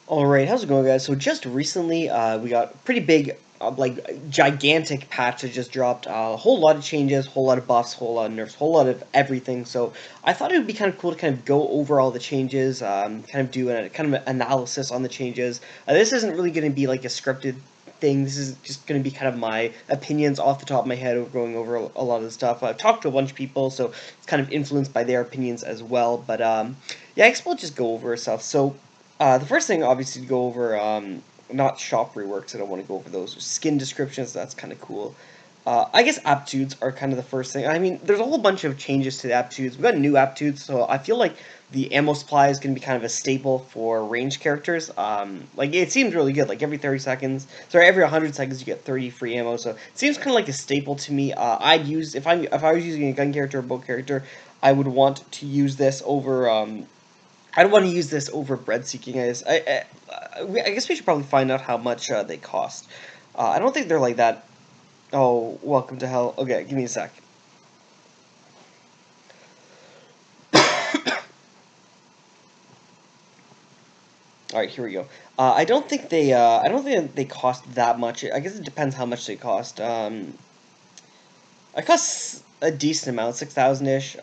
Alright, how's it going, guys? So just recently, we got a pretty big, gigantic patch that just dropped. A whole lot of changes, whole lot of buffs, whole lot of nerfs, whole lot of everything. So I thought it would be kind of cool to kind of go over all the changes, kind of do a kind of analysis on the changes. This isn't really going to be like a scripted thing. This is just going to be kind of my opinions off the top of my head, going over a lot of the stuff. I've talked to a bunch of people, so it's kind of influenced by their opinions as well. But yeah, I guess we'll just go over stuff. So. The first thing, obviously, to go over, not shop reworks, I don't want to go over those. Skin descriptions, that's kind of cool. I guess aptitudes are kind of the first thing. I mean, there's a whole bunch of changes to the aptitudes. We've got new aptitudes, so I feel like the ammo supply is going to be kind of a staple for ranged characters. Like, it seems really good. Like, every 30 seconds, sorry, every 100 seconds you get 30 free ammo, so it seems kind of like a staple to me. I'd use, if I was using a gun character or bow character, I would want to use this over, I don't want to use this over bread seeking. I guess we should probably find out how much they cost. I don't think they're like that. Oh, welcome to hell. Okay, give me a sec. All right, here we go. I don't think they. I don't think they cost that much. I guess it depends how much they cost. It costs a decent amount, 6,000 ish.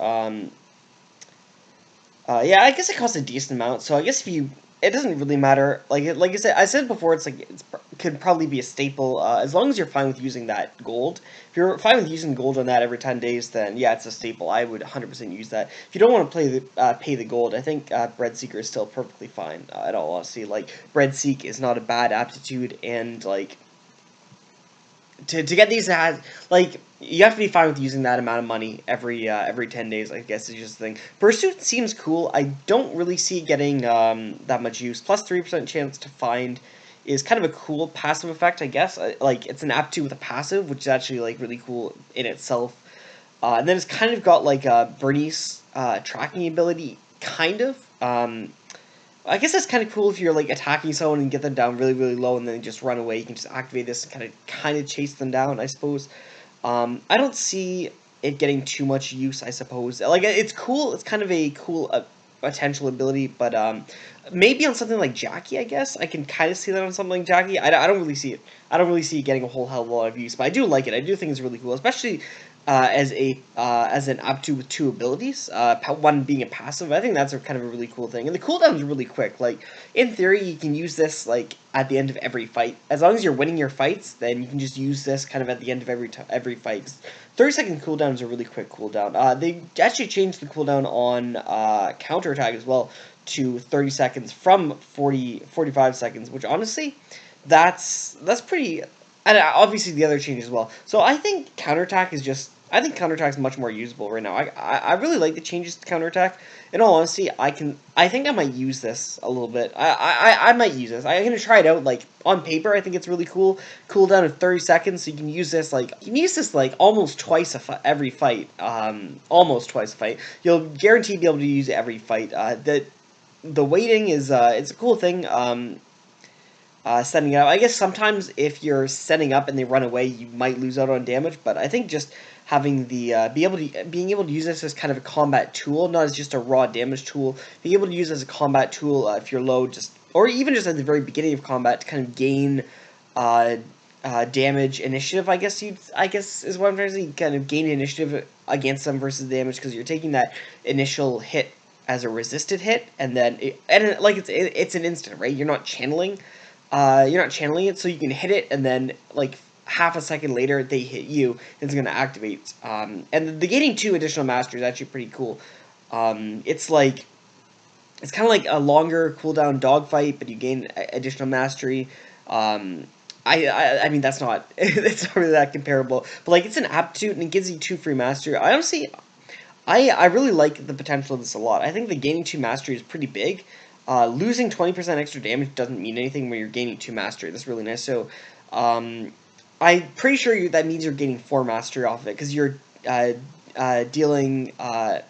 Yeah, I guess it costs a decent amount. So I guess if you, it doesn't really matter. Like I said before, it's like could probably be a staple as long as you're fine with using that gold. If you're fine with using gold on that every 10 days, then yeah, it's a staple. I would 100% use that. If you don't want to pay the gold, I think Bread Seeker is still perfectly fine. In all honesty, like Bread Seek is not a bad aptitude, and like to get these ads, like you have to be fine with using that amount of money every 10 days, I guess is just the thing. Pursuit seems cool. I don't really see it getting that much use. Plus 3% chance to find is kind of a cool passive effect, I guess. Like it's an aptitude with a passive, which is actually like really cool in itself. And then it's kind of got like Bernice tracking ability, kind of. I guess that's kind of cool if you're like attacking someone and get them down really, really low and then just run away. You can just activate this and kind of chase them down, I suppose. I don't see it getting too much use, I suppose. Like it's cool. It's kind of a cool potential ability, but maybe on something like Jackie, I guess I can kind of see that on something like Jackie. I don't really see it. I don't really see it getting a whole hell of a lot of use, but I do like it. I do think it's really cool, especially as an aptitude with two abilities, one being a passive. I think that's kind of a really cool thing, and the cooldown is really quick. Like in theory, you can use this like at the end of every fight. As long as you're winning your fights, then you can just use this kind of at the end of every fight. 30-second cooldown is a really quick cooldown. They actually changed the cooldown on counterattack as well to 30 seconds from 45 seconds, which honestly, that's pretty. And obviously the other change as well. So I think counterattack is just. I think counterattack is much more usable right now. I really like the changes to counterattack. In all honesty, I think I might use this a little bit. I might use this. I'm gonna try it out. Like on paper, I think it's really cool. Cooldown of 30 seconds, so you can use this like almost twice every fight. Almost twice a fight. You'll guaranteed be able to use it every fight. The waiting is it's a cool thing. Setting it up. I guess sometimes if you're setting up and they run away, you might lose out on damage. But I think just having the being able to use this as kind of a combat tool, not as just a raw damage tool, being able to use it as a combat tool if you're low, or even just at the very beginning of combat to kind of gain damage initiative. I guess is what I'm trying to say. Kind of gain initiative against them versus damage because you're taking that initial hit as a resisted hit, and then it's an instant, right? You're not channeling it, so you can hit it, and then like half a second later they hit you, and it's going to activate. And the gaining 2 additional mastery is actually pretty cool. It's kind of like a longer cooldown dogfight, but you gain additional mastery. I mean that's not it's not really that comparable, but like it's an aptitude and it gives you 2 free mastery. I honestly, I really like the potential of this a lot. I think the gaining 2 mastery is pretty big. Losing 20% extra damage doesn't mean anything when you're gaining 2 mastery. That's really nice. So, I'm pretty sure that means you're gaining 4 mastery off of it because you're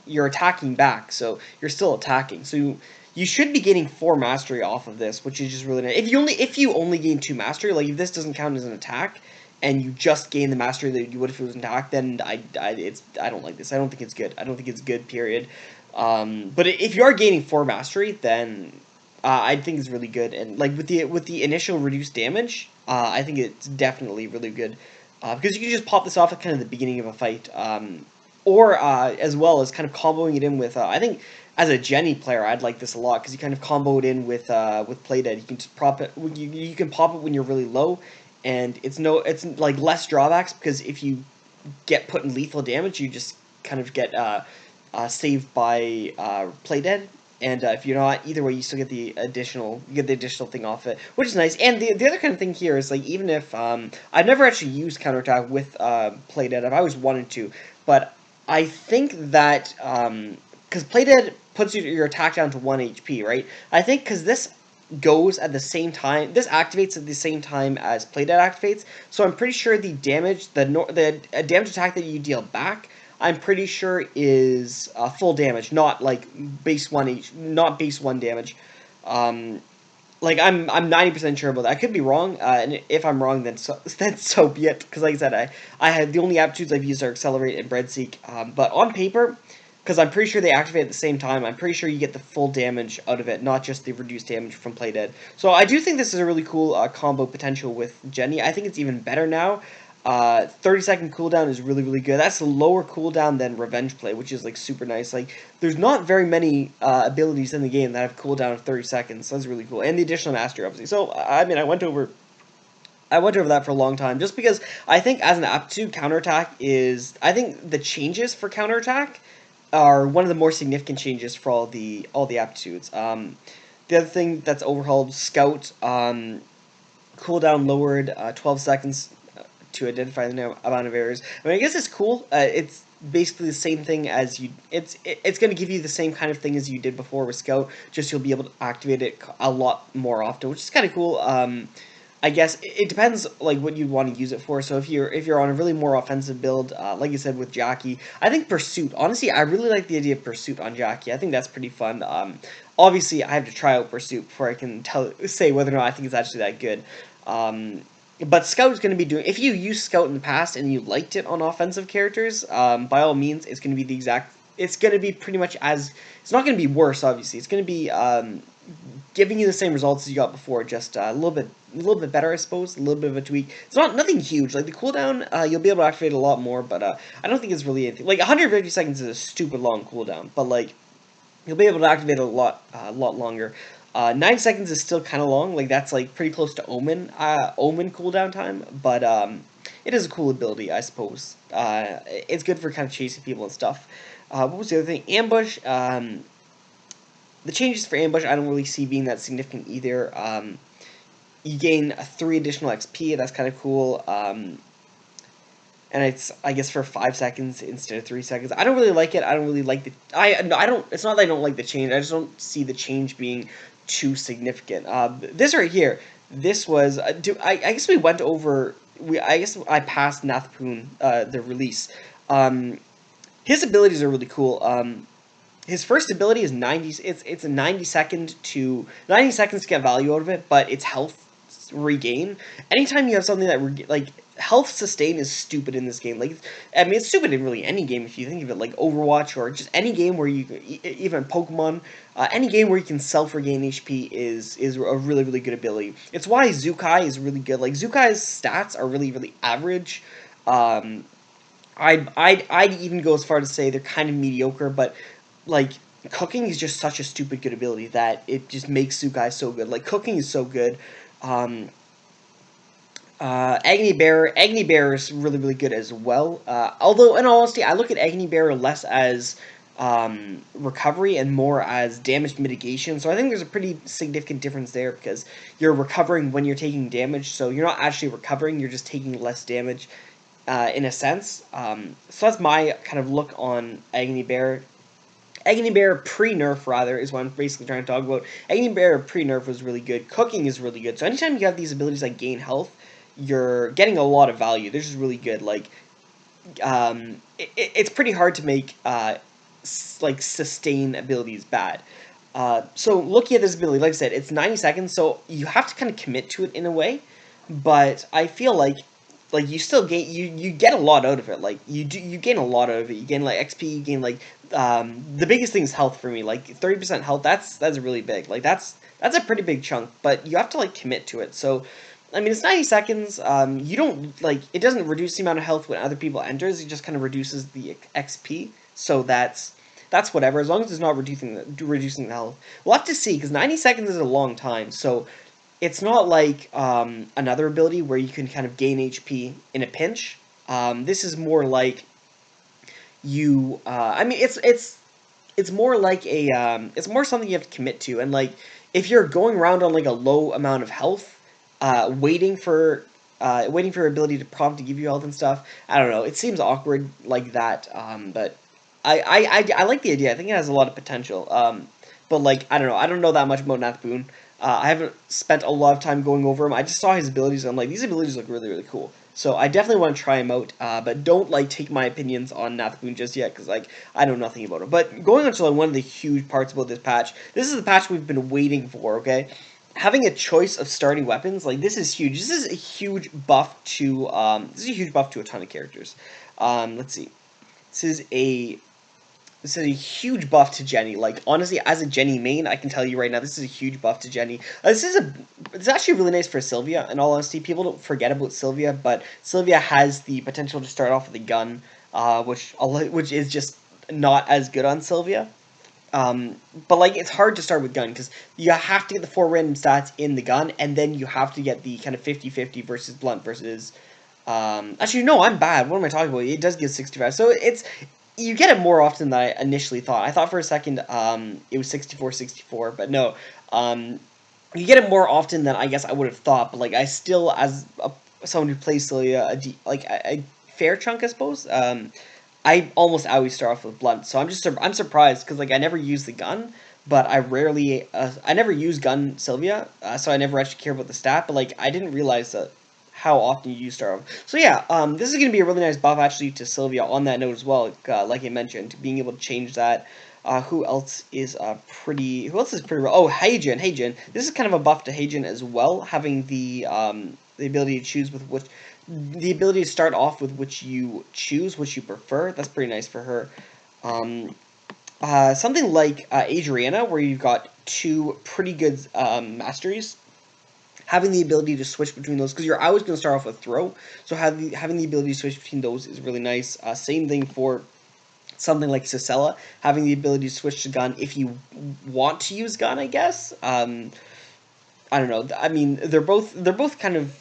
you're attacking back, so you're still attacking. So you should be getting 4 mastery off of this, which is just really nice. If you only gain 2 mastery, like if this doesn't count as an attack, and you just gain the mastery that you would if it was an attack, then I don't like this. I don't think it's good. I don't think it's good. Period. But if you are gaining 4 mastery, then I think is really good, and like with the initial reduced damage, I think it's definitely really good, because you can just pop this off at kind of the beginning of a fight, or as well as kind of comboing it in with. I think as a Jenny player, I'd like this a lot because you kind of combo it in with Play Dead. You can just pop it. You can pop it when you're really low, and it's like less drawbacks because if you get put in lethal damage, you just kind of get saved by Play Dead. And if you're not, either way, you still get the additional thing off it, which is nice. And the other kind of thing here is like even if I've never actually used counterattack with Play Dead, I've always wanted to, but I think that because Play Dead puts your attack down to 1 HP, right? I think because this goes at the same time, this activates at the same time as Play Dead activates, so I'm pretty sure the damage, the damage attack that you deal back, I'm pretty sure is full damage, not like base 1 not base 1 damage. Like I'm 90% sure about that. I could be wrong, and if I'm wrong, then so be it. Because like I said, I had the only aptitudes I've used are Accelerate and Breadseek. But on paper, because I'm pretty sure they activate at the same time, I'm pretty sure you get the full damage out of it, not just the reduced damage from Play Dead. So I do think this is a really cool combo potential with Jenny. I think it's even better now. 30-second cooldown is really, really good. That's a lower cooldown than Revenge Play, which is like super nice. Like, there's not very many abilities in the game that have cooldown of 30 seconds. So that's really cool. And the additional mastery, obviously. So, I mean, I went over that for a long time, just because I think as an aptitude, counterattack is, I think the changes for counterattack are one of the more significant changes for all the aptitudes. The other thing that's overhauled, Scout, cooldown lowered 12 seconds to identify the amount of errors. I mean, I guess it's cool. It's basically the same thing as you. It's going to give you the same kind of thing as you did before with Scout. Just you'll be able to activate it a lot more often, which is kind of cool. I guess it depends like what you want to use it for. So if you're on a really more offensive build, like you said with Jackie, I think Pursuit. Honestly, I really like the idea of Pursuit on Jackie. I think that's pretty fun. Obviously, I have to try out Pursuit before I can say whether or not I think it's actually that good. But Scout is going to be doing, if you used Scout in the past and you liked it on offensive characters, by all means, it's going to be it's going to be pretty much it's not going to be worse, obviously. It's going to be giving you the same results as you got before, just a little bit better, I suppose, a little bit of a tweak. It's nothing huge. Like the cooldown, you'll be able to activate a lot more, but I don't think it's really anything. Like 150 seconds is a stupid long cooldown, but like you'll be able to activate a lot longer. 9 seconds is still kind of long, like that's like pretty close to Omen cooldown time, but it is a cool ability, I suppose. It's good for kind of chasing people and stuff. What was the other thing? Ambush. The changes for Ambush I don't really see being that significant either. You gain 3 additional XP, that's kind of cool. And it's, I guess, for 5 seconds instead of 3 seconds. I don't really like it. I don't really like the... I don't... It's not that I don't like the change. I just don't see the change being too significant. This right here, this was... I guess we went over... I guess I passed Nathapoon, the release. His abilities are really cool. His first ability is 90... It's a 90 seconds to get value out of it, but it's health regain. Anytime you have something that... like, health sustain is stupid in this game. Like, I mean, it's stupid in really any game if you think of it, like Overwatch or just any game where you, even Pokemon, any game where you can self-regain HP is a really, really good ability. It's why Zukai is really good. Like, Zukai's stats are really, really average. I'd even go as far to say they're kind of mediocre, but, like, cooking is just such a stupid good ability that it just makes Zukai so good. Like, cooking is so good. Agony Bearer is really, really good as well. Although, in all honesty, I look at Agony Bearer less as recovery and more as damage mitigation. So I think there's a pretty significant difference there because you're recovering when you're taking damage. So you're not actually recovering, you're just taking less damage in a sense. So that's my kind of look on Agony Bearer. Agony Bearer pre-nerf, rather, is what I'm basically trying to talk about. Agony Bearer pre-nerf was really good. Cooking is really good. So anytime you have these abilities like gain health, you're getting a lot of value. This is really good. Like, it's pretty hard to make, like, sustain abilities bad. So looking at this ability, like I said, it's 90 seconds, so you have to kind of commit to it in a way, but I feel like you still gain, you get a lot out of it. Like, you gain a lot out of it. You gain, like, XP, you gain, like, the biggest thing is health for me. Like, 30% health, that's really big. Like, that's That's a pretty big chunk, but you have to, like, commit to it. So, I mean, it's 90 seconds. You don't, like, it doesn't reduce the amount of health when other people enters. It just kind of reduces the XP. So that's whatever, as long as it's not reducing the health. We'll have to see, because 90 seconds is a long time. So it's not like another ability where you can kind of gain HP in a pinch. This is more like you. I mean, it's more like a it's more something you have to commit to, and like if you're going around on like a low amount of health, waiting for your ability to prompt to give you health and stuff. I don't know. It seems awkward like that, but I like the idea. I think it has a lot of potential. But like I don't know. I don't know that much about Nathapoon. I haven't spent a lot of time going over him. I just saw his abilities, and I'm like, these abilities look really, really cool. So I definitely want to try him out, but don't like take my opinions on Nathapoon just yet, because like I know nothing about him. But going on to like one of the huge parts about this patch, this is the patch we've been waiting for. Okay, having a choice of starting weapons, like this is huge. This is a huge buff to a ton of characters. Let's see. This is a huge buff to Jenny. Like, honestly, as a Jenny main, I can tell you right now, this is a huge buff to Jenny. It's actually really nice for Sylvia, in all honesty. People don't forget about Sylvia, but Sylvia has the potential to start off with a gun, which is just not as good on Sylvia. But, like, it's hard to start with gun, because you have to get the 4 random stats in the gun, and then you have to get the kind of 50-50 versus blunt versus... actually, no, I'm bad. What am I talking about? It does give 65. So, you get it more often than I initially thought. I thought for a second it was 64-64, but no. You get it more often than I guess I would have thought, but like I still, as someone who plays Celia, a fair chunk, I suppose, I almost always start off with blunt. So I'm surprised, because like I never use the gun, but I never use gun Sylvia, so I never actually care about the stat, but like I didn't realize that how often you start off. So yeah, this is going to be a really nice buff actually to Sylvia on that note as well, like I mentioned, being able to change that. Who else is pretty Oh, Hyejin. This is kind of a buff to Hyejin as well, having the ability to choose the ability to start off with which you choose, which you prefer. That's pretty nice for her. Something like Adriana, where you've got 2 pretty good masteries. Having the ability to switch between those, because you're always going to start off with throw, so having the ability to switch between those is really nice. Same thing for something like Sissela, having the ability to switch to gun if you want to use gun, I guess. I don't know. I mean, they're both kind of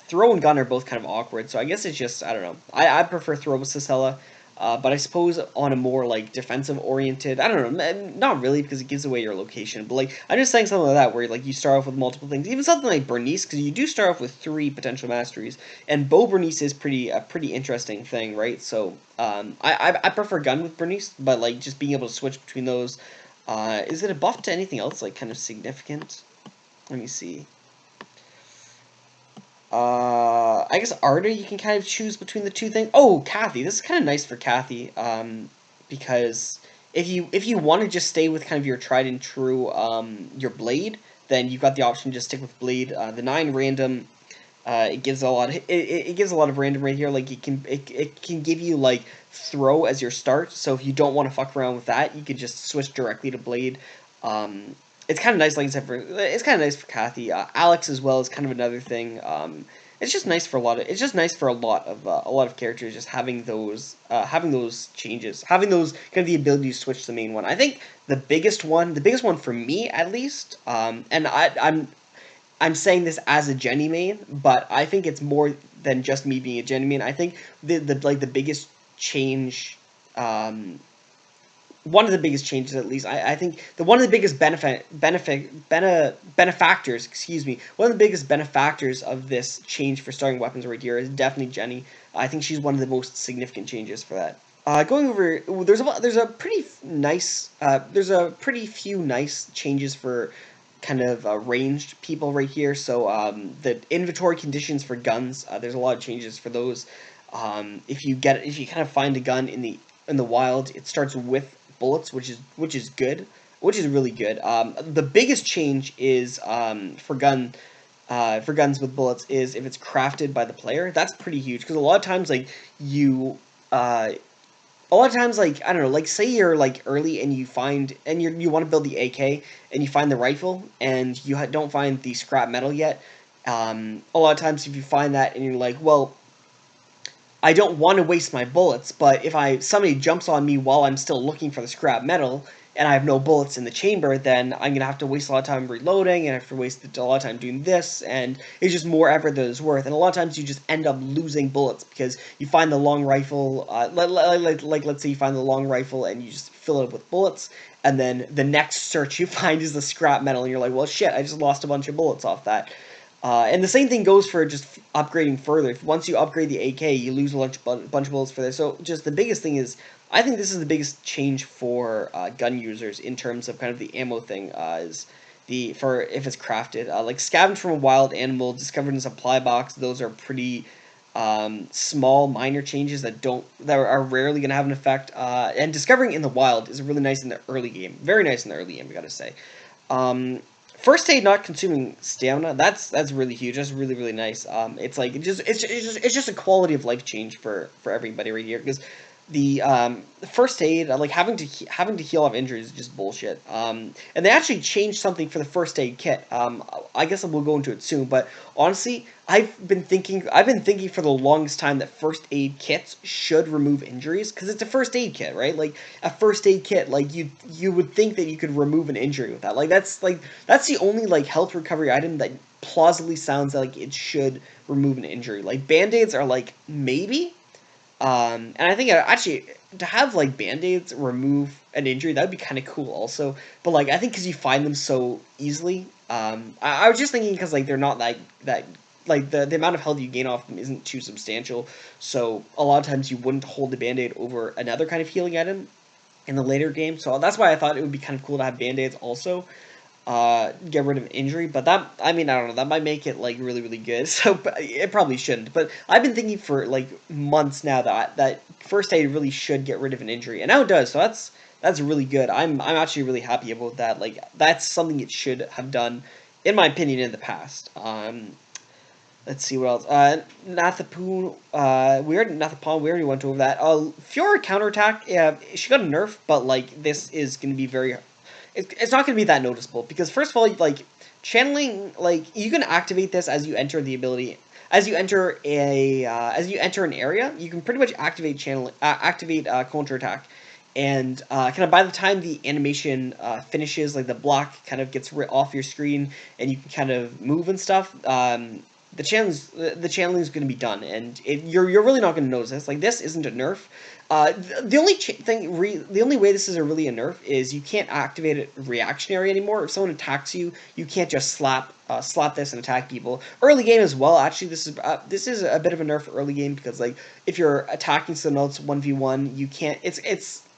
throw and gun are both kind of awkward, so I guess it's just, I don't know. I prefer throw with Sissela. But I suppose on a more, like, defensive-oriented... I don't know, not really, because it gives away your location. But, like, I'm just saying something like that, where, like, you start off with multiple things. Even something like Bernice, because you do start off with 3 potential masteries. And Bo Bernice is a pretty interesting thing, right? So, I prefer gun with Bernice, but, like, just being able to switch between those... is it a buff to anything else, like, kind of significant? Let me see. I guess Arda, you can kind of choose between the 2 things. Oh, Kathy. This is kind of nice for Kathy, because if you want to just stay with kind of your tried and true, your Blade, then you've got the option to just stick with Blade. The 9 random, it gives a lot of, it gives a lot of random right here. Like, it can give you, like, throw as your start, so if you don't want to fuck around with that, you could just switch directly to Blade. It's kind of nice, like I said, it's kind of nice for Kathy. Alex as well is kind of another thing. It's just nice for a lot of characters, just having those changes, having those kind of the ability to switch to the main one. I think the biggest one for me at least, and I'm saying this as a Jenny main, but I think it's more than just me being a Jenny main. I think the biggest change. One of the biggest changes, at least, I think one of the biggest benefactors, excuse me, one of the biggest benefactors of this change for starting weapons right here is definitely Jenny. I think she's one of the most significant changes for that. Going over, there's a pretty few nice changes for kind of ranged people right here. So the inventory conditions for guns, there's a lot of changes for those. If you kind of find a gun in the wild, it starts with bullets, which is really good. The biggest change is for guns with bullets is if it's crafted by the player. That's pretty huge, because a lot of times, like, a a lot of times, like, I don't know, like, say you're, like, early and you find, and you want to build the AK, and you find the rifle, and you don't find the scrap metal yet, a lot of times if you find that and you're like, well, I don't want to waste my bullets, but if somebody jumps on me while I'm still looking for the scrap metal, and I have no bullets in the chamber, then I'm going to have to waste a lot of time reloading, and I have to waste a lot of time doing this, and it's just more effort than it's worth. And a lot of times you just end up losing bullets, because you find the long rifle, like let's say you find the long rifle, and you just fill it up with bullets, and then the next search you find is the scrap metal, and you're like, well, shit, I just lost a bunch of bullets off that. And the same thing goes for just upgrading further. Once you upgrade the AK, you lose a bunch of bullets for this. So just the biggest thing is, I think this is the biggest change for gun users in terms of kind of the ammo thing, is for if it's crafted. Like scavenge from a wild animal, discovered in a supply box, those are pretty small, minor changes that are rarely going to have an effect. And discovering in the wild is really nice in the early game. Very nice in the early game, I gotta say. First aid not consuming stamina, that's really huge. That's really, really nice. It's like it's just a quality of life change for everybody right here, because the first aid, like having to heal off injuries is just bullshit. And they actually changed something for the first aid kit. I guess we'll go into it soon, but honestly, I've been thinking for the longest time that first aid kits should remove injuries, because it's a first aid kit, right? Like a first aid kit, like you would think that you could remove an injury with that. Like that's the only like health recovery item that plausibly sounds like it should remove an injury. Like band-aids are like maybe. And I think actually to have like band-aids remove an injury, that would be kind of cool also. But like I think because you find them so easily, I was just thinking because like they're not like that. Like the amount of health you gain off them isn't too substantial, so a lot of times you wouldn't hold the band-aid over another kind of healing item in the later game. So that's why I thought it would be kind of cool to have band-aids also. Get rid of an injury, but that, I mean, I don't know, that might make it like really, really good. So it probably shouldn't, but I've been thinking for like months now that first aid really should get rid of an injury, and now it does. So that's really good. I'm actually really happy about that. Like that's something it should have done, in my opinion, in the past. Let's see what else. Nathapoon, Nathapoon, we already went over that. Fiora counterattack, yeah, she got a nerf, but like this is going to be very. It's not going to be that noticeable, because first of all, like channeling, like you can activate this as you enter the ability. As you enter an area, you can pretty much activate counterattack, and kind of by the time the animation finishes, like the block kind of gets off your screen, and you can kind of move and stuff. The channeling is going to be done, and you're really not going to notice this. Like this isn't a nerf. The only way this is really a nerf is you can't activate it reactionary anymore. If someone attacks you, you can't just slap this and attack people. Early game as well. Actually, this is a bit of a nerf early game, because like if you're attacking someone else 1v1, you can't.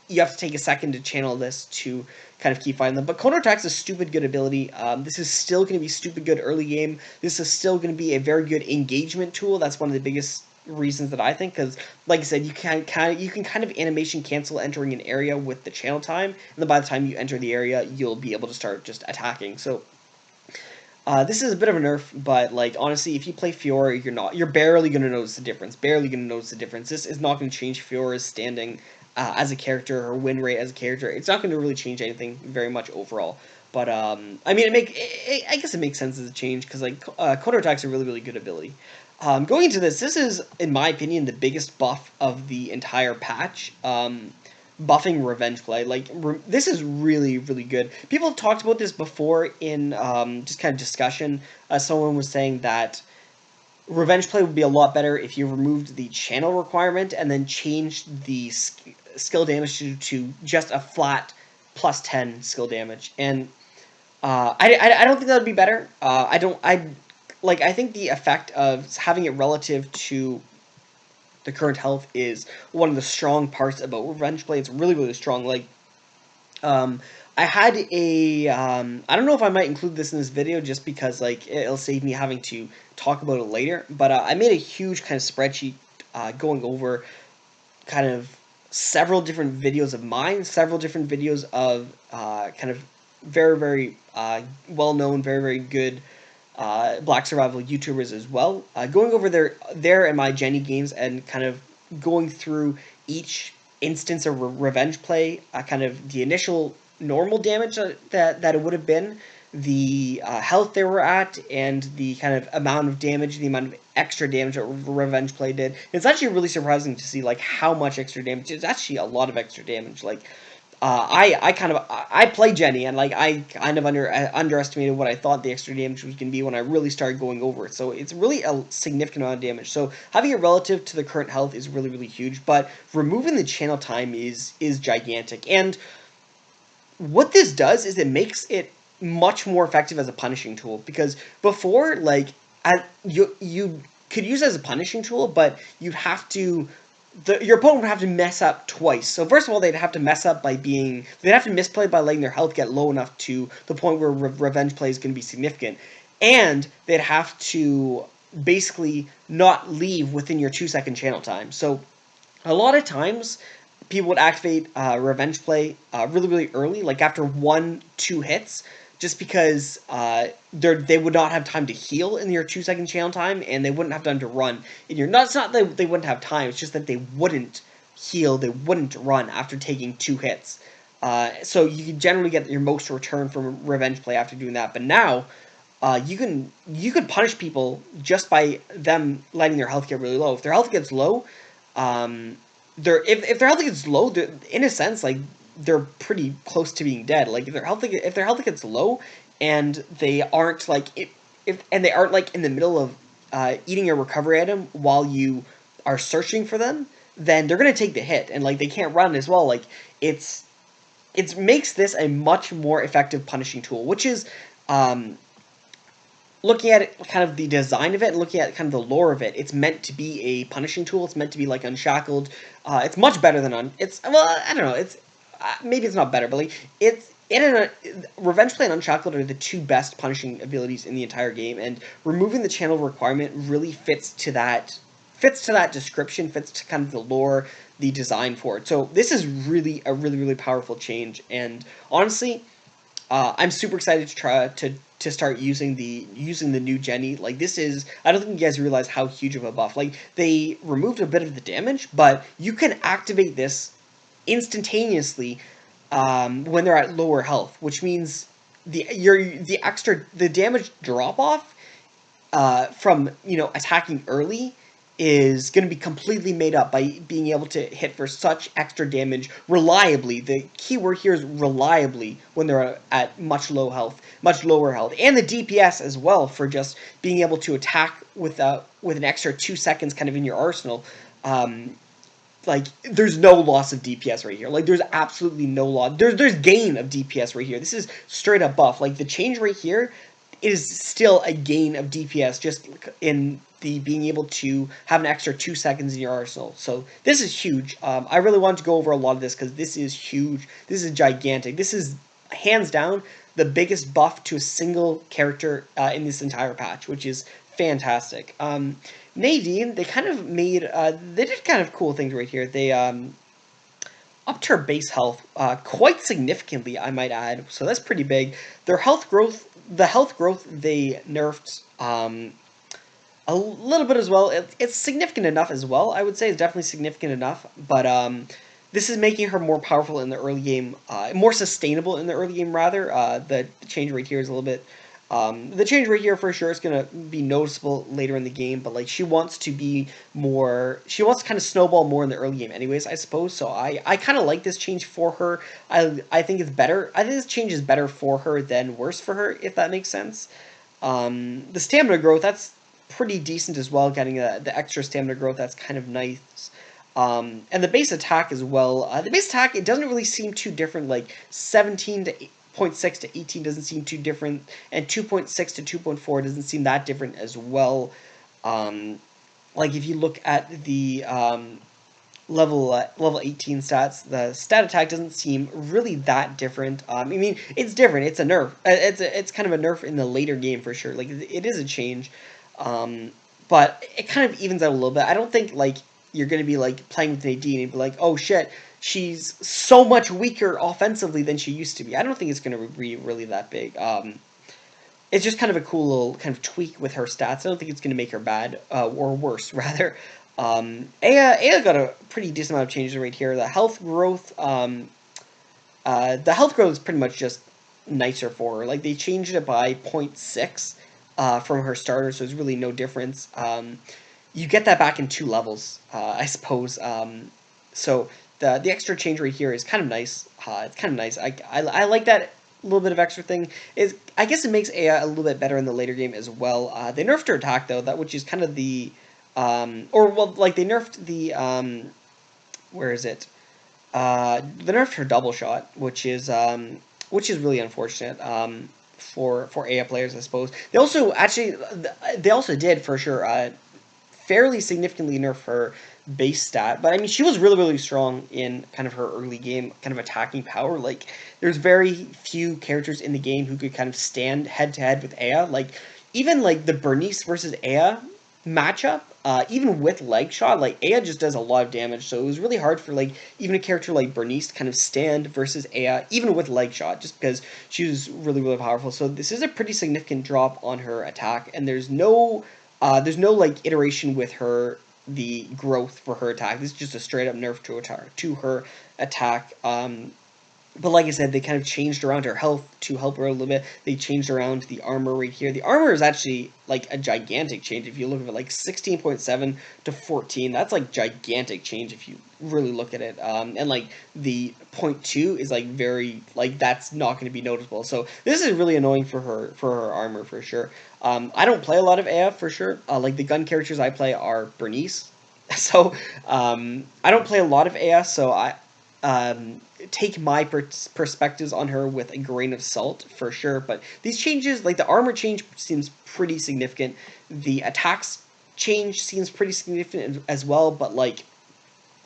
You have to take a second to channel this to kind of keep fighting them. But counterattack's a stupid good ability. This is still going to be stupid good early game. This is still going to be a very good engagement tool. That's one of the biggest reasons that I think, because like I said, you can kind of animation cancel entering an area with the channel time, and then by the time you enter the area, you'll be able to start just attacking. So this is a bit of a nerf, but like honestly, if you play Fiora, you're barely going to notice the difference. Barely going to notice the difference. This is not going to change Fiora's standing as a character, or win rate as a character. It's not going to really change anything very much overall. But I mean, I guess it makes sense as a change, because like counterattack's a really, really good ability. Going into this is, in my opinion, the biggest buff of the entire patch. Buffing revenge play. Like, this is really, really good. People have talked about this before in just kind of discussion. Someone was saying that revenge play would be a lot better if you removed the channel requirement and then changed the skill damage to just a flat plus 10 skill damage. And I don't think that would be better. I think the effect of having it relative to the current health is one of the strong parts about revenge play. It's really, really strong. Like, I had a, I don't know if I might include this in this video, just because like it'll save me having to talk about it later, but I made a huge kind of spreadsheet going over kind of several different videos of mine, several different videos of kind of very, very well-known, very, very good Black Survival YouTubers as well, going over their and my Jenny games, and kind of going through each instance of revenge play, kind of the initial normal damage that it would have been, the health they were at, and the kind of amount of damage, the amount of extra damage that revenge play did. It's actually really surprising to see like how much extra damage. It's actually a lot of extra damage. Like I play Jenny, and like I kind of underestimated what I thought the extra damage was going to be when I really started going over it. So it's really a significant amount of damage. So having it relative to the current health is really, really huge. But removing the channel time is gigantic. And what this does is it makes it much more effective as a punishing tool, because before, like, you could use it as a punishing tool, but you'd have to your opponent would have to mess up twice. So first of all, they'd have to mess up they'd have to misplay by letting their health get low enough to the point where revenge play is going to be significant, and they'd have to basically not leave within your 2-second channel time. So a lot of times people would activate revenge play really, really early, like after 1-2 hits, just because they would not have time to heal in your 2-second channel time, and they wouldn't have time to run in your. It's not that they wouldn't have time; it's just that they wouldn't heal, they wouldn't run after taking 2 hits. So you can generally get your most return from revenge play after doing that. But now, you can punish people just by them letting their health get really low. If their health gets low, if their health gets low, in a sense, like, they're pretty close to being dead. Like, if their health gets low, and they aren't like they aren't like in the middle of eating a recovery item while you are searching for them, then they're gonna take the hit, and like they can't run as well. Like, it makes this a much more effective punishing tool, which is looking at it, kind of the design of it, and looking at kind of the lore of it, it's meant to be a punishing tool. It's meant to be like Unshackled. It's much better than I don't know. It's maybe it's not better, but like Revenge Play and Unshackled are the 2 best punishing abilities in the entire game, and removing the channel requirement really fits to that description, fits to kind of the lore, the design for it. So this is really a really, really powerful change, and honestly, I'm super excited to try to start using the new Jenny. Like, this is, I don't think you guys realize how huge of a buff. Like, they removed a bit of the damage, but you can activate this instantaneously when they're at lower health, which means the damage drop off from attacking early is going to be completely made up by being able to hit for such extra damage reliably. The key word here is reliably when they're at much lower health, and the DPS as well, for just being able to attack with an extra 2 seconds kind of in your arsenal. Like, there's no loss of DPS right here. Like, there's absolutely no loss. There's gain of DPS right here. This is straight up buff. Like, the change right here is still a gain of DPS, just in the being able to have an extra 2 seconds in your arsenal. So this is huge. I really wanted to go over a lot of this because this is huge. This is gigantic. This is hands down the biggest buff to a single character in this entire patch, which is fantastic. Nadine, they kind of made, they did kind of cool things right here. They upped her base health quite significantly, I might add. So that's pretty big. Their health growth, they nerfed a little bit as well. It's significant enough as well. I would say it's definitely significant enough. But this is making her more powerful in the early game, more sustainable in the early game, rather. The change right here is a little bit. The change right here for sure is going to be noticeable later in the game, but like, she wants to kind of snowball more in the early game anyways, I suppose. So I kind of like this change for her. I think it's better. I think this change is better for her than worse for her, if that makes sense. The stamina growth, that's pretty decent as well, getting the extra stamina growth, that's kind of nice. And the base attack as well. The base attack, it doesn't really seem too different. Like, 17.6 to 18 doesn't seem too different, and 2.6 to 2.4 doesn't seem that different as well. Like, if you look at the level 18 stats, the stat attack doesn't seem really that different. I mean, it's different. It's a nerf. It's kind of a nerf in the later game for sure. Like, it is a change, but it kind of evens out a little bit. I don't think like you're gonna be like playing with Nadine and be like, oh shit, she's so much weaker offensively than she used to be. I don't think it's going to be really that big. It's just kind of a cool little kind of tweak with her stats. I don't think it's going to make her bad, or worse, rather. Aya got a pretty decent amount of changes right here. The health growth is pretty much just nicer for her. Like, they changed it by 0.6 from her starter, so there's really no difference. You get that back in 2 levels, I suppose. So the extra change right here is kind of nice. It's kind of nice. I like that little bit of extra thing. I guess it makes Aya a little bit better in the later game as well. They nerfed her attack though, which is kind of the they nerfed the where is it? They nerfed her double shot, which is really unfortunate for Aya players, I suppose. They also did for sure fairly significantly nerf her base stat, but I mean she was really strong in kind of her early game kind of attacking power. Like, there's very few characters in the game who could kind of stand head to head with Aya. Like, even like the Bernice versus Aya matchup, even with leg shot, like Aya just does a lot of damage, so it was really hard for like even a character like Bernice to kind of stand versus Aya, even with leg shot, just because she was really powerful. So this is a pretty significant drop on her attack, and there's no like iteration with her, the growth for her attack. This is just a straight up nerf to her attack. But like I said, they kind of changed around her health to help her a little bit. They changed around the armor right here. The armor is actually like a gigantic change. If you look at it, like 16.7 to 14, that's like gigantic change if you really look at it. And like the 0.2 is like very, like, that's not going to be noticeable. So this is really annoying for her armor for sure. I don't play a lot of AF for sure. Like the gun characters I play are Bernice. So I don't play a lot of AF, so take my perspectives on her with a grain of salt for sure. But these changes, like the armor change seems pretty significant. The attacks change seems pretty significant as well, but like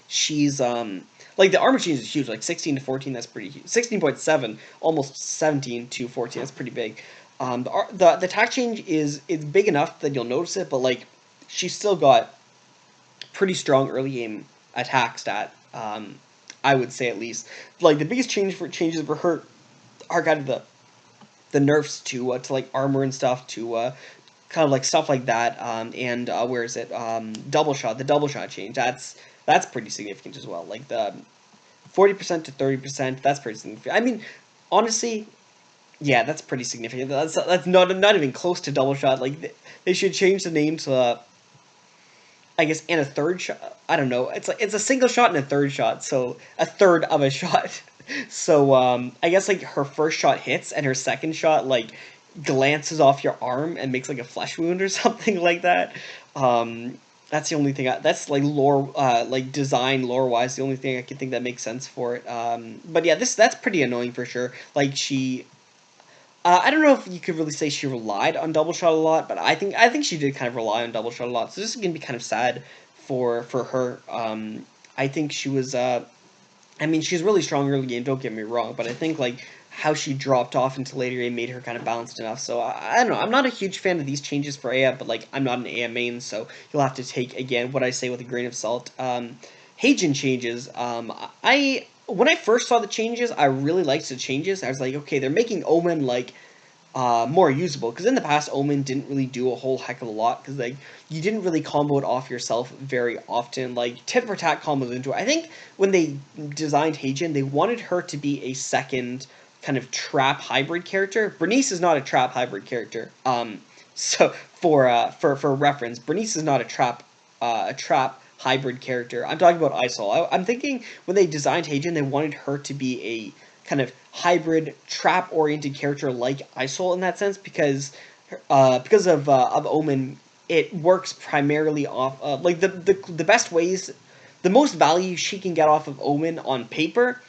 she's like the armor change is huge, like 16 to 14, that's pretty huge. 16.7, almost 17 to 14, that's pretty big. The attack change is big enough that you'll notice it, but like she's still got pretty strong early game attack stat. I would say, at least. Like the biggest changes for her are kind of the nerfs to like armor and stuff, to kind of like stuff like that. And where is it? Double shot. The double shot change. That's pretty significant as well. Like the 40% to 30%. That's pretty significant. I mean, honestly, yeah, that's pretty significant. That's not even close to double shot. Like they should change the name to I guess, and a third shot. I don't know. It's like it's a single shot and a third shot, so a third of a shot. So I guess like her first shot hits and her second shot like glances off your arm and makes like a flesh wound or something like that. That's the only thing. That's like lore, like design lore wise, the only thing I can think that makes sense for it. But yeah, that's pretty annoying for sure. Like she I don't know if you could really say she relied on double shot a lot, but I think she did kind of rely on double shot a lot. So this is gonna be kind of sad for her. I think she was. I mean, she's really strong early game. Don't get me wrong, but I think like how she dropped off into later game made her kind of balanced enough. So I don't know. I'm not a huge fan of these changes for Aya, but like I'm not an Aya main, so you'll have to take again what I say with a grain of salt. Hyejin Changes. I When I first saw the changes, I really liked the changes. I was like, okay, they're making Omen like more usable, because in the past Omen didn't really do a whole heck of a lot, because like you didn't really combo it off yourself very often. Like tit for tat combos into it. I think when they designed Hyejin, they wanted her to be a second kind of trap hybrid character. Bernice is not a trap hybrid character. So for reference, Bernice is not a trap hybrid character. I'm talking about Isol. I'm thinking when they designed Hyejin, they wanted her to be a kind of hybrid trap oriented character like Isol in that sense, because of Omen, it works primarily off like the best ways, the most value she can get off of Omen on paper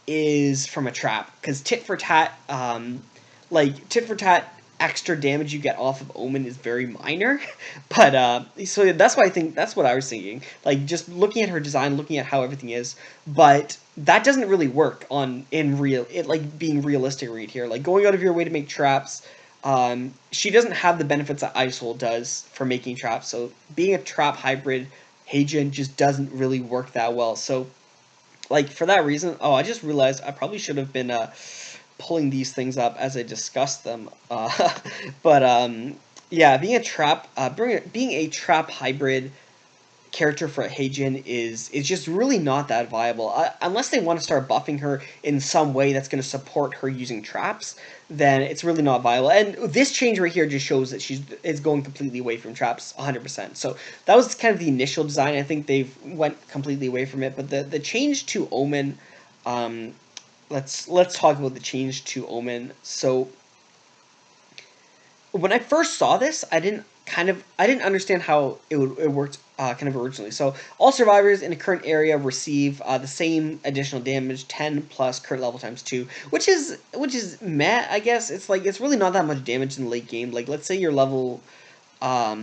is from a trap, because tit for tat extra damage you get off of Omen is very minor. But so that's why I think that's what I was thinking, like just looking at her design, looking at how everything is. But that doesn't really work like being realistic right here, like going out of your way to make traps. She doesn't have the benefits that Isol does for making traps, so being a trap hybrid, Hyejin just doesn't really work that well. So like for that reason, oh, I just realized I probably should have been pulling these things up as I discussed them. But yeah, being a trap hybrid character for Hyejin is just really not that viable. Unless they want to start buffing her in some way that's going to support her using traps, then it's really not viable. And this change right here just shows that is going completely away from traps 100%. So that was kind of the initial design. I think they've went completely away from it. But the change to Omen, let's talk about the change to Omen. So when I first saw this, I didn't understand how it worked kind of originally. So all survivors in a current area receive the same additional damage, 10 plus current level times 2, which is meh, I guess. It's like it's really not that much damage in the late game. Like let's say you're level I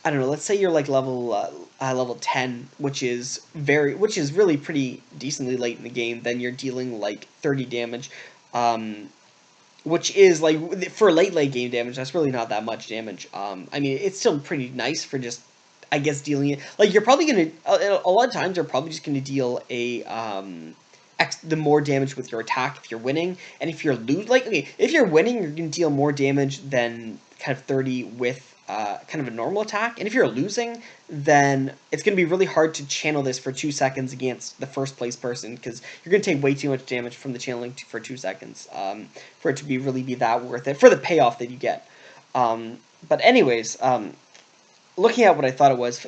don't know, let's say you're like level 10, which is really pretty decently late in the game, then you're dealing like 30 damage. Which is, like, for late game damage, that's really not that much damage. I mean, it's still pretty nice for just, I guess, dealing it. Like, you're probably going to, a lot of times, you're probably just going to deal the more damage with your attack if you're winning. And if you're if you're winning, you're going to deal more damage than kind of 30 with kind of a normal attack. And if you're losing, then it's going to be really hard to channel this for 2 seconds against the first place person, because you're going to take way too much damage from the channeling for 2 seconds for it to really be that worth it for the payoff that you get. But anyways, looking at what I thought it was,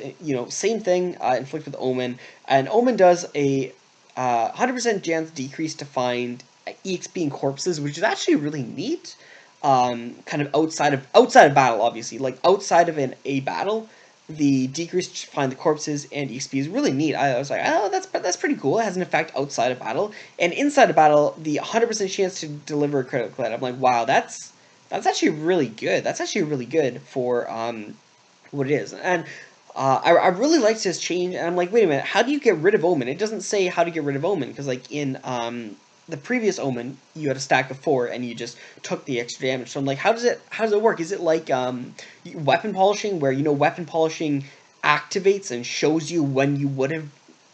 same thing, inflict with Omen, and Omen does a 100% chance decrease to find EXP and corpses, which is actually really neat. Kind of outside of battle, obviously, like outside of a battle, the decrease to find the corpses and EXP is really neat. I was like, oh, that's pretty cool. It has an effect outside of battle, and inside of battle, the 100% chance to deliver a critical hit. I'm like, wow, that's actually really good. That's actually really good for what it is, and I really liked this change. And I'm like, wait a minute, how do you get rid of Omen? It doesn't say how to get rid of Omen, because like in the previous Omen, you had a stack of 4 and you just took the extra damage. So I'm like, how does it work? Is it like weapon polishing, where weapon polishing activates and shows you when you would have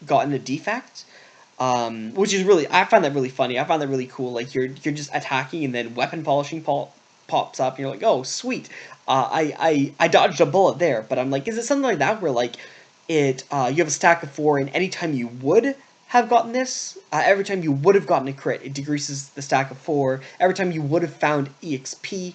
gotten a defect? Which is really, I find that really funny. I find that really cool. Like you're just attacking and then weapon polishing pops up and you're like, oh sweet, I dodged a bullet there. But I'm like, is it something like that where like you have a stack of 4 and anytime you would have gotten this, every time you would have gotten a crit, it decreases the stack of 4. Every time you would have found EXP,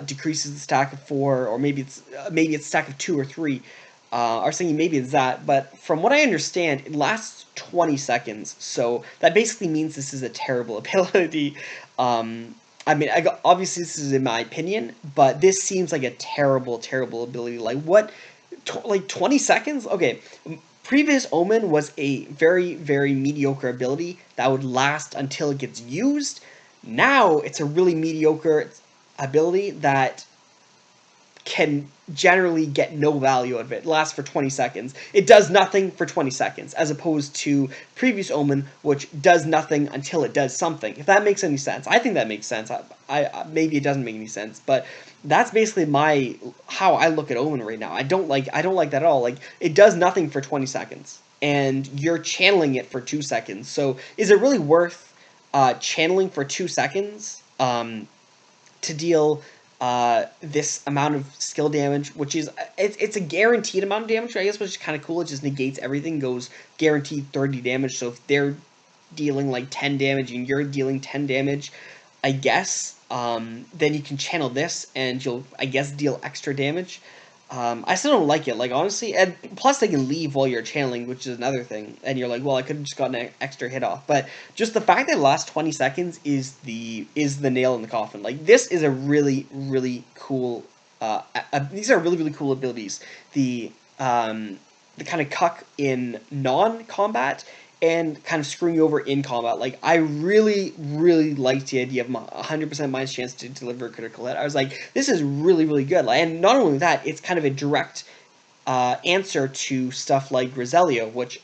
decreases the stack of 4, or maybe it's stack of 2 or 3. I was thinking maybe it's that, but from what I understand, it lasts 20 seconds, so that basically means this is a terrible ability. I mean, obviously this is in my opinion, but this seems like a terrible ability. Like what, like 20 seconds? Okay. Previous Omen was a very, very mediocre ability that would last until it gets used. Now it's a really mediocre ability that can generally get no value out of it. It lasts for 20 seconds. It does nothing for 20 seconds, as opposed to previous Omen, which does nothing until it does something. If that makes any sense. I think that makes sense. I maybe it doesn't make any sense, but that's basically how I look at Omen right now. I don't like that at all. Like, it does nothing for 20 seconds, and you're channeling it for 2 seconds. So is it really worth channeling for 2 seconds to deal this amount of skill damage, which is it's a guaranteed amount of damage, I guess, which is kind of cool. It just negates everything, goes guaranteed 30 damage. So if they're dealing like 10 damage and you're dealing 10 damage, I guess, then you can channel this and you'll, I guess, deal extra damage. I still don't like it, like, honestly, and plus they can leave while you're channeling, which is another thing, and you're like, well, I could have just gotten an extra hit off, but just the fact that it lasts 20 seconds is the nail in the coffin. Like, this is a really, really cool, these are really, really cool abilities. The kind of cuck in non-combat, and kind of screwing you over in combat. Like, I really, really liked the idea of 100% minus chance to deliver a critical hit. I was like, this is really, really good. And not only that, it's kind of a direct answer to stuff like Roselio, which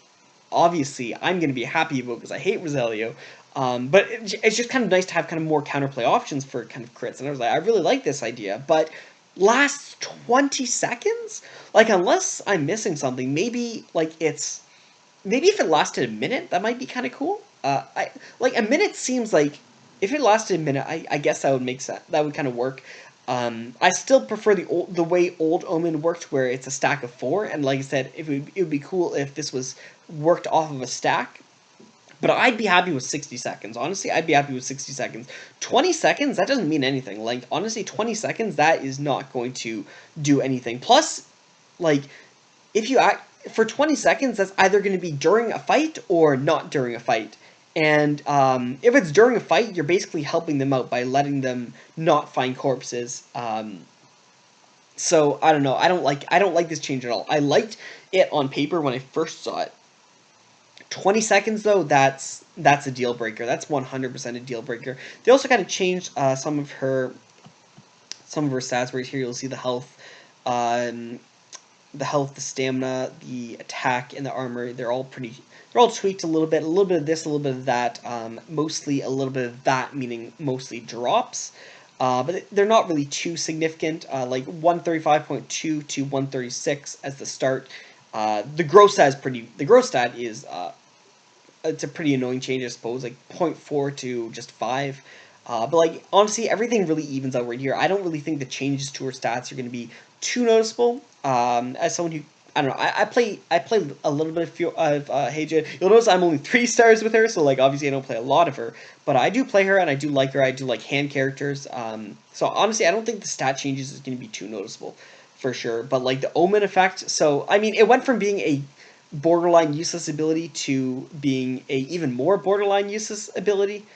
obviously I'm going to be happy about because I hate Roselio. But it's just kind of nice to have kind of more counterplay options for kind of crits. And I was like, I really like this idea, but lasts 20 seconds? Like, unless I'm missing something, maybe, like, maybe if it lasted a minute, that might be kind of cool. Like, a minute seems like, if it lasted a minute, I guess that would make sense. That would kind of work. I still prefer the way Old Omen worked, where it's a stack of 4, and like I said, it would be cool if this was worked off of a stack. But I'd be happy with 60 seconds. Honestly, I'd be happy with 60 seconds. 20 seconds, that doesn't mean anything. Like, honestly, 20 seconds, that is not going to do anything. Plus, like, if you act for 20 seconds, that's either going to be during a fight or not during a fight. And if it's during a fight, you're basically helping them out by letting them not find corpses. So I don't know. I don't like this change at all. I liked it on paper when I first saw it. 20 seconds though, that's a deal breaker. That's 100% a deal breaker. They also kind of changed some of her stats right here. You'll see the health, the stamina, the attack, and the armor. They're all tweaked a little bit of this, a little bit of that. Mostly a little bit of that, meaning mostly drops. But they're not really too significant. Like 135.2 to 136 as the start. The gross stat is it's a pretty annoying change, I suppose, like 0.4 to just 5. But like honestly, everything really evens out right here. I don't really think the changes to her stats are going to be too noticeable. As someone who, I don't know, I play a little bit of Hyejin. You'll notice I'm only 3 stars with her, so like obviously I don't play a lot of her, but I do play her and I do like her. I do like hand characters. So honestly, I don't think the stat changes is going to be too noticeable, for sure. But like the Omen effect, so I mean, it went from being a borderline useless ability to being a even more borderline useless ability.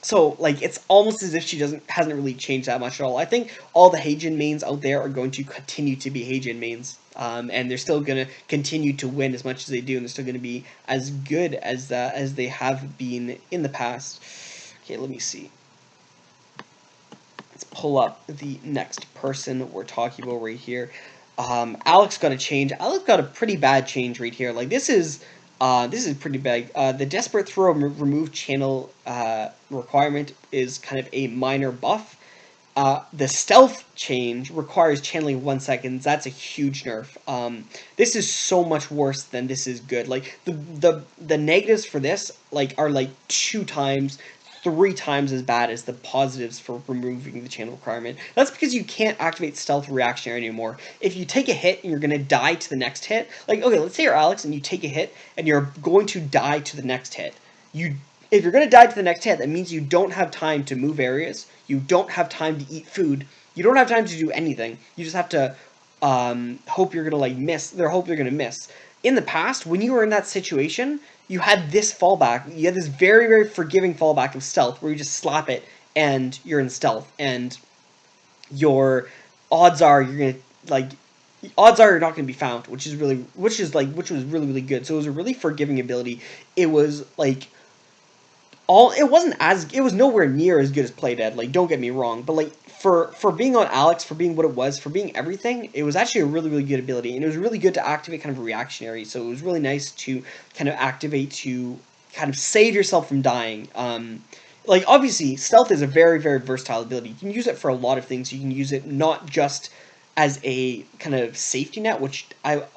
So like it's almost as if she hasn't really changed that much at all. I think all the Hyejin mains out there are going to continue to be Hyejin mains, and they're still going to continue to win as much as they do, and they're still going to be as good as they have been in the past. Okay, let me see. Let's pull up the next person we're talking about right here. Alex got a change. Alex got a pretty bad change right here. Like this is pretty big. The Desperate Throw remove channel requirement is kind of a minor buff. The Stealth change requires channeling 1 second. That's a huge nerf. This is so much worse than this is good. Like the negatives for this are like 2 times, 3 times as bad as the positives for removing the channel requirement. That's because you can't activate stealth reactionary anymore. If you take a hit and you're going to die to the next hit, like, okay, let's say you're Alex and you take a hit and you're going to die to the next hit. If you're going to die to the next hit, that means you don't have time to move areas, you don't have time to eat food, you don't have time to do anything. You just have to hope you're going to miss, or hope you're going to miss. In the past, when you were in that situation, you had this fallback. You had this very, very forgiving fallback of stealth, where you just slap it and you're in stealth, and your odds are you're not going to be found, which was really, really good. So it was a really forgiving ability. It was like it was nowhere near as good as Play Dead. Like, don't get me wrong, but like for being on Alex, for being what it was, for being everything, it was actually a really, really good ability, and it was really good to activate kind of reactionary. So it was really nice to kind of activate to kind of save yourself from dying. Like obviously, stealth is a very, very versatile ability. You can use it for a lot of things. You can use it not just as a kind of safety net, which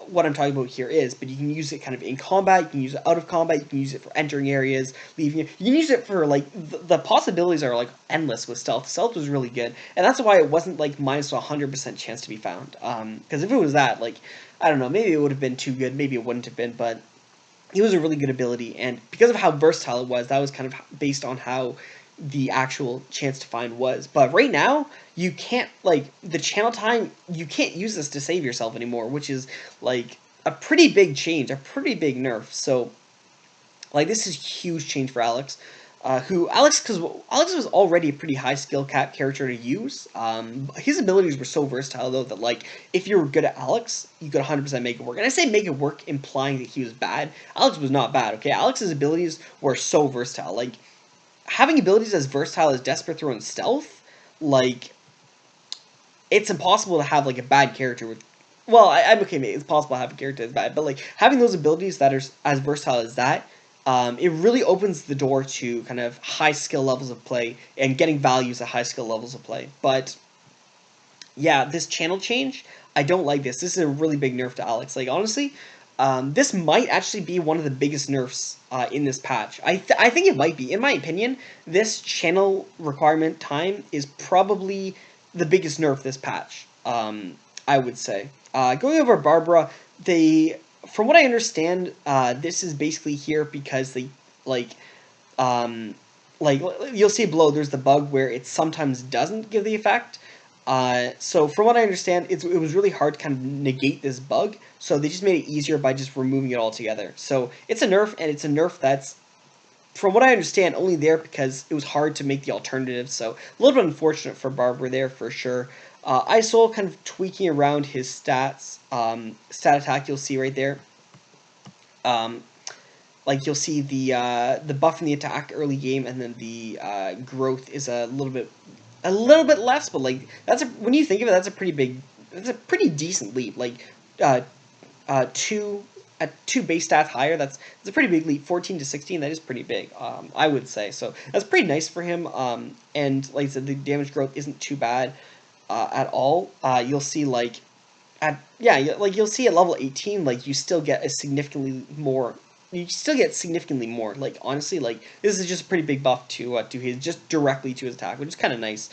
what I'm talking about here is, but you can use it kind of in combat, you can use it out of combat, you can use it for entering areas, leaving it. You can use it for, like, the possibilities are, like, endless with stealth. Stealth was really good, and that's why it wasn't, like, minus 100% chance to be found. Because if it was that, like, I don't know, maybe it would have been too good, maybe it wouldn't have been, but it was a really good ability, and because of how versatile it was, that was kind of based on how the actual chance to find was. But right now, you can't, like, the channel time, you can't use this to save yourself anymore, which is, like, a pretty big change, a pretty big nerf. So, like, this is a huge change for Alex. Because Alex was already a pretty high skill cap character to use. His abilities were so versatile, though, that, like, if you were good at Alex, you could 100% make it work. And I say make it work implying that he was bad. Alex was not bad, okay? Alex's abilities were so versatile. Like, having abilities as versatile as Desperate Throw and Stealth, like, it's impossible to have, like, a bad character with... Well, I'm okay, maybe it's possible to have a character that's bad, but, like, having those abilities that are as versatile as that, it really opens the door to kind of high skill levels of play and getting values at high skill levels of play. But, yeah, this channel change, I don't like this. This is a really big nerf to Alex. Like, honestly, this might actually be one of the biggest nerfs in this patch. I think it might be. In my opinion, this channel requirement time is probably the biggest nerf this patch, I would say. Going over Barbara, from what I understand, this is basically here because they, um, like, you'll see below, there's the bug where it sometimes doesn't give the effect. So from what I understand, it was really hard to kind of negate this bug, so they just made it easier by just removing it altogether. So it's a nerf, and it's a nerf that's, from what I understand, only there because it was hard to make the alternative, so a little bit unfortunate for Barber there for sure. Isol kind of tweaking around his stats, stat attack you'll see right there. Like you'll see the buff in the attack early game, and then the growth is a little bit less, but like when you think of it, that's a pretty decent leap. Like two base stats higher, that's a pretty big leap. 14 to 16, that is pretty big, I would say. So that's pretty nice for him. And like I said, the damage growth isn't too bad at all. You'll see like you'll see at level 18, like you still get significantly more. Like honestly, like this is just a pretty big buff to his, just directly to his attack, which is kind of nice.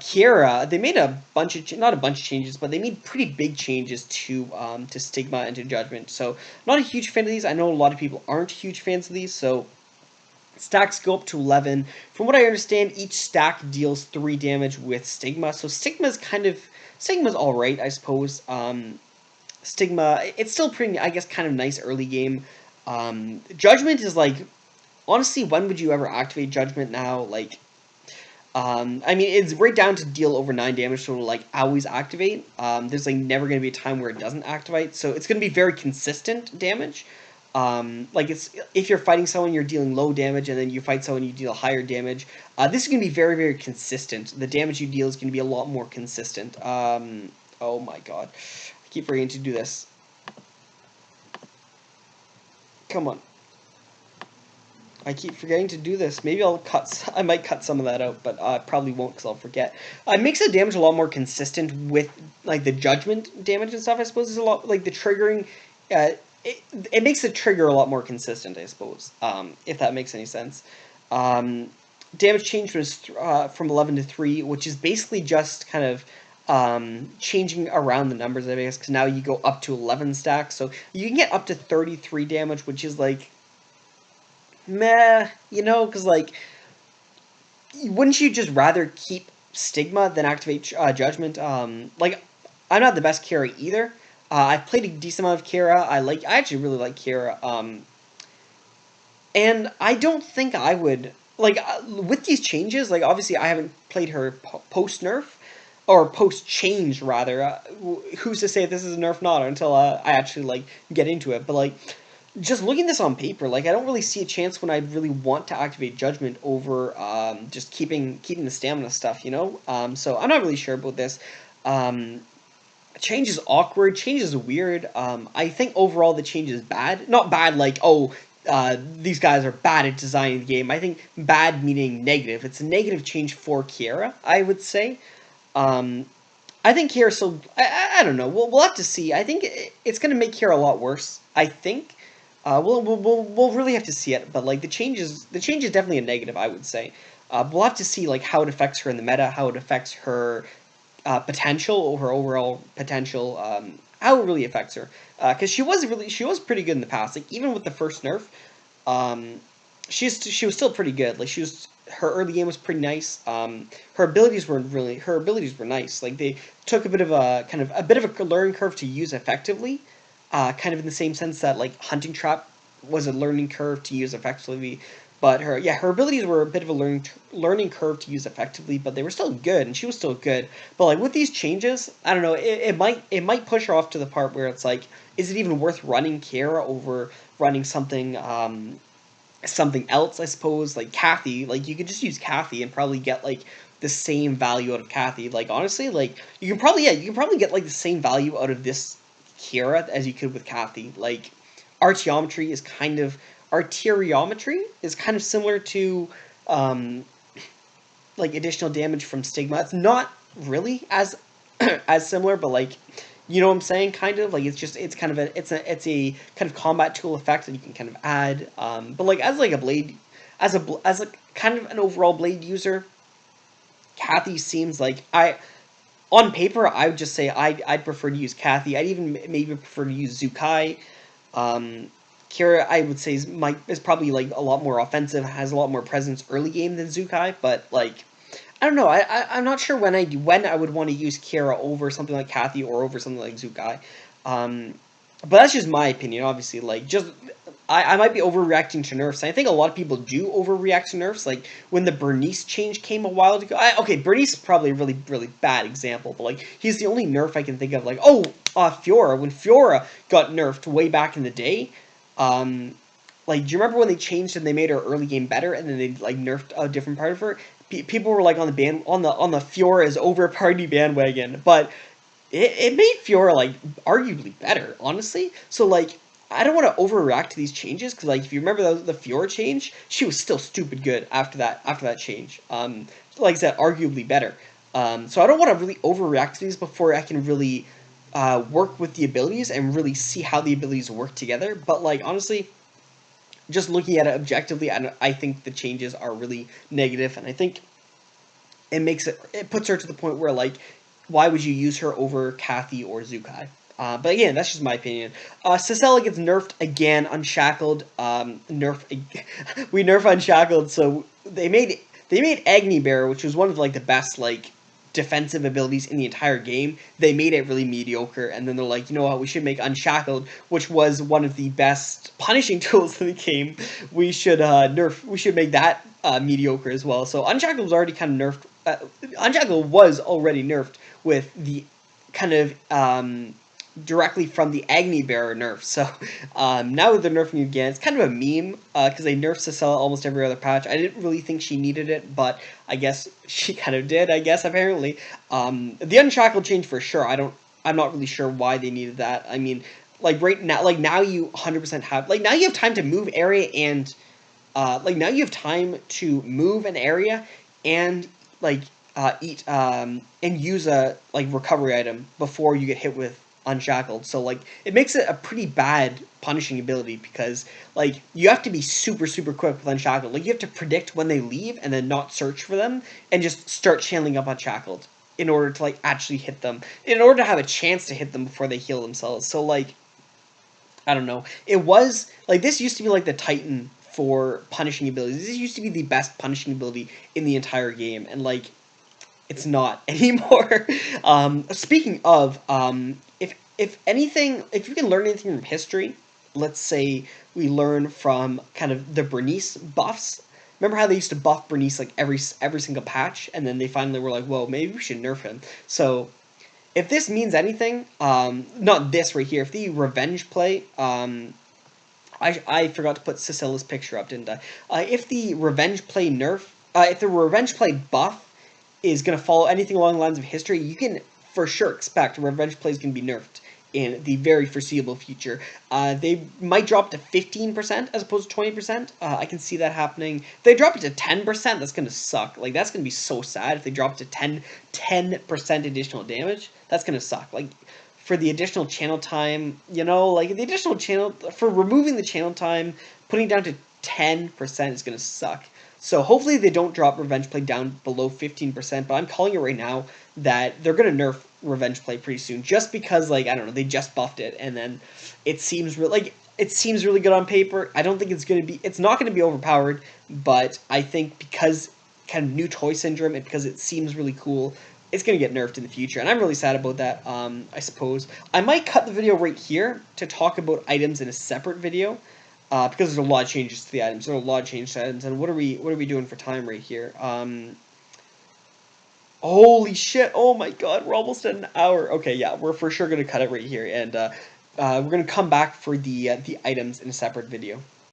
Chiara, they made a bunch of not a bunch of changes, but they made pretty big changes to Stigma and to Judgment. So not a huge fan of these. I know a lot of people aren't huge fans of these. So stacks go up to 11. From what I understand, each stack deals 3 damage with Stigma. So Stigma's all right, I suppose. Stigma, it's still pretty, I guess, kind of nice early game. Judgment is like, honestly, when would you ever activate Judgment now? Like, I mean, it's right down to deal over 9 damage, so it'll like always activate. There's like never going to be a time where it doesn't activate, so it's going to be very consistent damage. Like if you're fighting someone, you're dealing low damage, and then you fight someone, you deal higher damage. This is going to be very, very consistent. The damage you deal is going to be a lot more consistent. Oh my god, I keep forgetting to do this. Come on. I keep forgetting to do this. Maybe I might cut some of that out, but I probably won't because I'll forget. It makes the damage a lot more consistent with, like, the Judgment damage and stuff, I suppose. Is a lot, like, the triggering, it makes the trigger a lot more consistent, I suppose, if that makes any sense. Damage change was from 11 to 3, which is basically just kind of changing around the numbers, I guess, because now you go up to 11 stacks, so you can get up to 33 damage, which is like meh, you know, because like wouldn't you just rather keep Stigma than activate Judgment? Like, I'm not the best Chiara either. I've played a decent amount of Chiara. I actually really like Chiara. And I don't think I would, like, with these changes, like, obviously I haven't played her post-nerf, or post-change, rather. Who's to say if this is a nerf or not until I actually, like, get into it. But, like, just looking at this on paper, like, I don't really see a chance when I'd really want to activate Judgment over just keeping the stamina stuff, you know? So I'm not really sure about this. Change is awkward. Change is weird. I think overall the change is bad. Not bad like, oh, these guys are bad at designing the game. I think bad meaning negative. It's a negative change for Chiara, I would say. I think Chiara, so I don't know. We'll have to see. I think it's going to make Chiara a lot worse. I think. We'll really have to see it. But like the change is definitely a negative, I would say. We'll have to see like how it affects her in the meta, how it affects her potential, her overall potential, how it really affects her. Because she was pretty good in the past. Like even with the first nerf, she was still pretty good. Like her early game was pretty nice. Her abilities were nice. Like they took a bit of a learning curve to use effectively. Kind of in the same sense that like Hunting Trap was a learning curve to use effectively. But her abilities were a bit of a learning curve to use effectively, but they were still good, and she was still good. But like with these changes, I don't know, it might push her off to the part where it's like, is it even worth running Chiara over running something else? I suppose like Kathy, like you could just use Kathy and probably get like the same value out of Kathy. Like honestly, like you can probably get like the same value out of this Chiara as you could with Kathy. Like arteriometry is kind of similar to like additional damage from Stigma. It's not really as as similar, but like You know what I'm saying? Kind of like it's kind of a kind of combat tool effect that you can kind of add. But like as like a blade, as a kind of an overall blade user, Kathy seems like on paper I would just say I'd prefer to use Kathy. I'd even maybe prefer to use Zukai. Um, Kira, I would say, is probably like a lot more offensive, has a lot more presence early game than Zukai, but like I don't know. I'm not sure when I would want to use Kira over something like Kathy or over something like Zukai. Um, but that's just my opinion. Obviously, like just I might be overreacting to nerfs. I think a lot of people do overreact to nerfs. Like when the Bernice change came a while ago. Okay, Bernice is probably a really bad example, but like he's the only nerf I can think of. Like Fiora, when Fiora got nerfed way back in the day. Like, do you remember when they changed and they made her early game better, and then they like nerfed a different part of her? People were like on the Fiora is over party bandwagon, but it made Fiora like arguably better, honestly. So like I don't want to overreact to these changes because like if you remember the Fiora change, she was still stupid good after that change. Like I said, arguably better. So I don't want to really overreact to these before I can really work with the abilities and really see how the abilities work together. But like honestly, just looking at it objectively, I think the changes are really negative, and I think it puts her to the point where like, why would you use her over Kathy or Zukai? But again, that's just my opinion. Sissela gets nerfed again, unshackled. We nerf unshackled, so they made Agni Bearer, which was one of like the best like defensive abilities in the entire game. They made it really mediocre, and then they're like, you know what, we should make Unshackled, which was one of the best punishing tools in the game. We should we should make that mediocre as well. So Unshackled was already kind of nerfed. Unshackled was already nerfed with the kind of directly from the Agni Bearer nerf. So now that they're nerfing again, it's kind of a meme because they nerfed Sissela almost every other patch. I didn't really think she needed it, but I guess she kind of did. I guess apparently the Unshackled change for sure. I'm not really sure why they needed that. I mean, like right now, like now you 100% have now you have time to move area and now you have time to move an area and eat and use a recovery item before you get hit with Unshackled. So like it makes it a pretty bad punishing ability because like you have to be super quick with Unshackled. Like you have to predict when they leave and then not search for them and just start channeling up Unshackled in order to like actually hit them, in order to have a chance to hit them before they heal themselves. So like I don't know. It was like this used to be like the Titan for punishing abilities. This used to be the best punishing ability in the entire game, and like it's not anymore. Speaking of, if anything, if you can learn anything from history, let's say we learn from kind of the Bernice buffs. Remember how they used to buff Bernice like every single patch, and then they finally were like, "Whoa, maybe we should nerf him." So if this means anything, not this right here. If the revenge play, I forgot to put Sissela's picture up, didn't I? If the revenge play nerf, if the revenge play buff is going to follow anything along the lines of history, you can for sure expect revenge plays can be nerfed in the very foreseeable future. They might drop to 15% as opposed to 20%. I can see that happening. If they drop it to 10%, that's going to suck. Like, that's going to be so sad if they drop it to 10% additional damage. That's going to suck. Like, for the additional channel time, you know, like, the additional channel, for removing the channel time, putting it down to 10% is going to suck. So hopefully they don't drop Revenge Play down below 15%, but I'm calling it right now that they're going to nerf Revenge Play pretty soon, just because, like, I don't know, they just buffed it, and then it seems really good on paper. I don't think it's not going to be overpowered, but I think because kind of new toy syndrome and because it seems really cool, it's going to get nerfed in the future, and I'm really sad about that, I suppose. I might cut the video right here to talk about items in a separate video, because there's a lot of changes to the items. There's a lot of changes to items, and what are we doing for time right here? Holy shit! Oh my god, we're almost at an hour. Okay, yeah, we're for sure gonna cut it right here, and we're gonna come back for the items in a separate video.